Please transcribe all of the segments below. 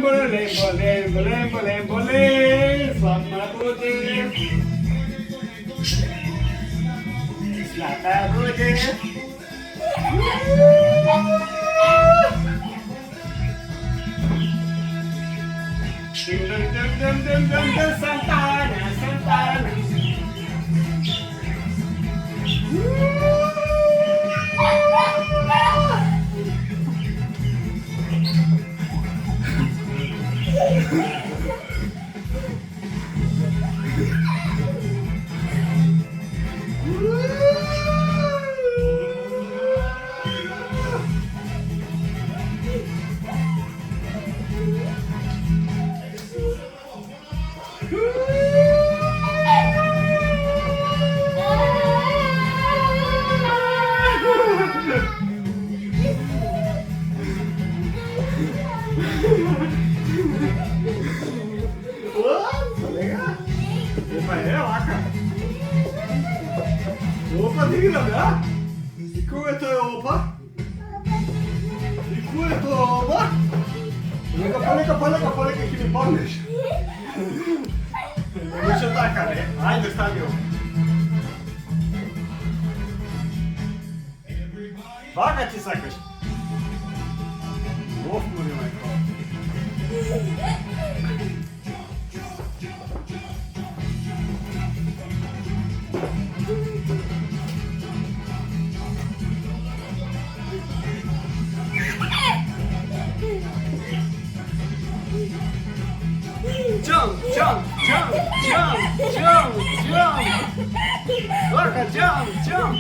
boleh. Selamat Roger. Selamat Roger. Santana, Santana. Opa, tinggal ya. Iku itu opa. Iku itu opa. Kepala ke kiri balik. Bisa tak kan ya? Ayo stadion. Vaga ti sakış. Of mu ne var? Jump. Vaga, jump.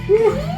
Woo!